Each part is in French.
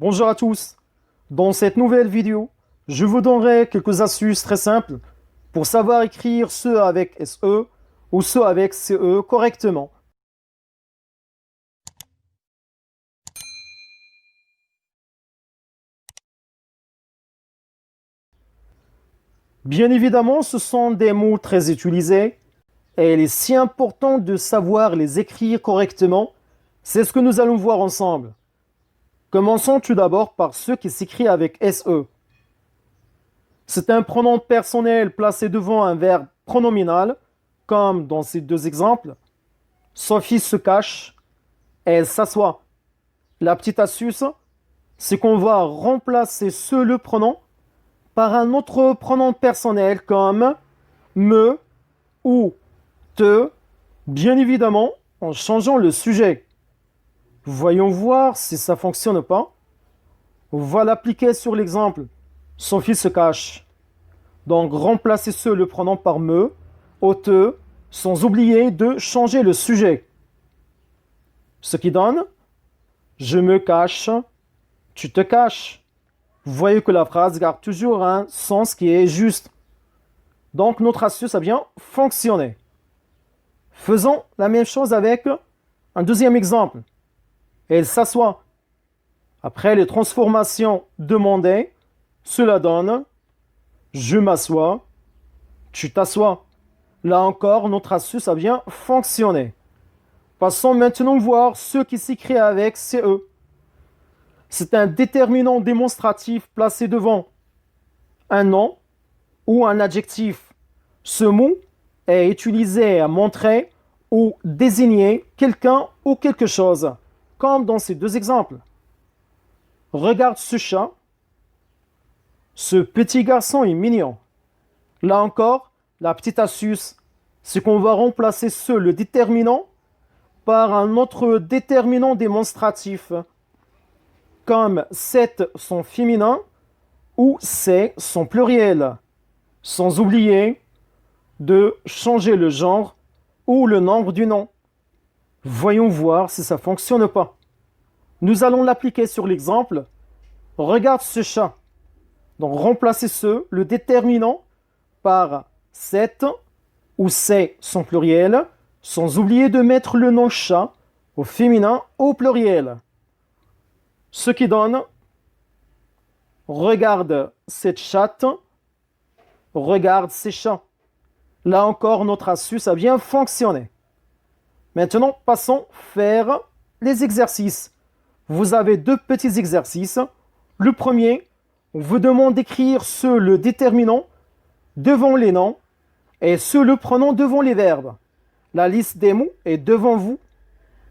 Bonjour à tous. Dans cette nouvelle vidéo, je vous donnerai quelques astuces très simples pour savoir écrire ce avec SE ou ce avec CE correctement. Bien évidemment, ce sont des mots très utilisés et il est si important de savoir les écrire correctement. C'est ce que nous allons voir ensemble. Commençons tout d'abord par ce qui s'écrit avec SE. C'est un pronom personnel placé devant un verbe pronominal, comme dans ces deux exemples. Sophie se cache, elle s'assoit. La petite astuce, c'est qu'on va remplacer le pronom par un autre pronom personnel comme me ou te, bien évidemment en changeant le sujet. Voyons voir si ça fonctionne ou pas. On va l'appliquer sur l'exemple. Sophie se cache. Donc remplacer le pronom par me ou te, sans oublier de changer le sujet. Ce qui donne je me cache, tu te caches. Vous voyez que la phrase garde toujours un sens qui est juste. Donc notre astuce a bien fonctionné. Faisons la même chose avec un deuxième exemple. Elle s'assoit. Après les transformations demandées, cela donne je m'assois, tu t'assois. Là encore, notre astuce a bien fonctionné. Passons maintenant voir ce qui s'écrit avec CE. C'est un déterminant démonstratif placé devant un nom ou un adjectif. Ce mot est utilisé à montrer ou désigner quelqu'un ou quelque chose, comme dans ces deux exemples. Regarde ce chat. Ce petit garçon est mignon. Là encore, la petite astuce, c'est qu'on va remplacer le déterminant par un autre déterminant démonstratif, comme cette son féminin ou c'est son pluriel, sans oublier de changer le genre ou le nombre du nom. Voyons voir si ça fonctionne ou pas. Nous allons l'appliquer sur l'exemple. Regarde ce chat. Donc remplacer le déterminant par cette ou c'est son pluriel, sans oublier de mettre le nom chat au féminin au pluriel. Ce qui donne regarde cette chatte, regarde ces chats. Là encore, notre astuce a bien fonctionné. Maintenant, passons faire les exercices. Vous avez deux petits exercices. Le premier, on vous demande d'écrire le déterminant devant les noms et le pronom devant les verbes. La liste des mots est devant vous.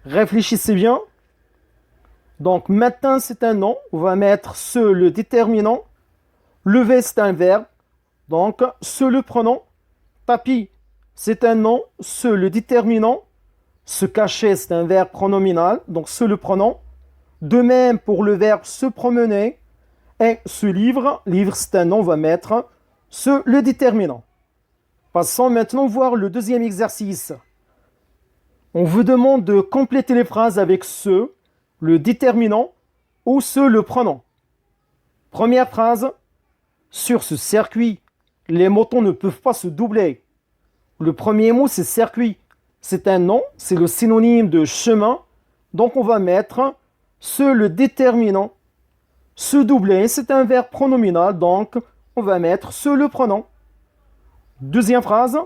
Réfléchissez bien. Donc matin, c'est un nom. On va mettre le déterminant. Lever, c'est un verbe. Donc le pronom. Papy, c'est un nom. Le déterminant. Se cacher, c'est un verbe pronominal. Donc le pronom. De même pour le verbe se promener. Et ce livre, c'est un nom. On va mettre le déterminant. Passons maintenant voir le deuxième exercice. On vous demande de compléter les phrases avec le déterminant ou le pronom. Première phrase. Sur ce circuit, les motos ne peuvent pas se doubler. Le premier mot, c'est circuit. C'est un nom, c'est le synonyme de chemin. Donc, on va mettre le déterminant. Se doubler, c'est un verbe pronominal. Donc, on va mettre le pronom. Deuxième phrase.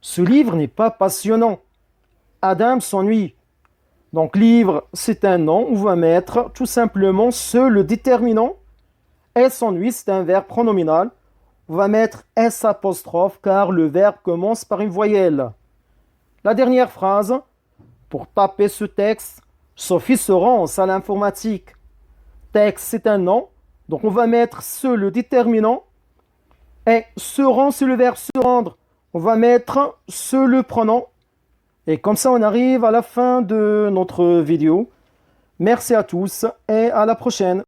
Ce livre n'est pas passionnant. Adam s'ennuie. Donc, livre, c'est un nom. On va mettre tout simplement le déterminant. Elle s'ennuie, c'est un verbe pronominal. On va mettre S' car le verbe commence par une voyelle. La dernière phrase. Pour taper ce texte, Sophie se rend en salle informatique. Texte, c'est un nom. Donc, on va mettre le déterminant. Et se rend, c'est le verbe se rendre. On va mettre le pronom. Et comme ça, on arrive à la fin de notre vidéo. Merci à tous et à la prochaine.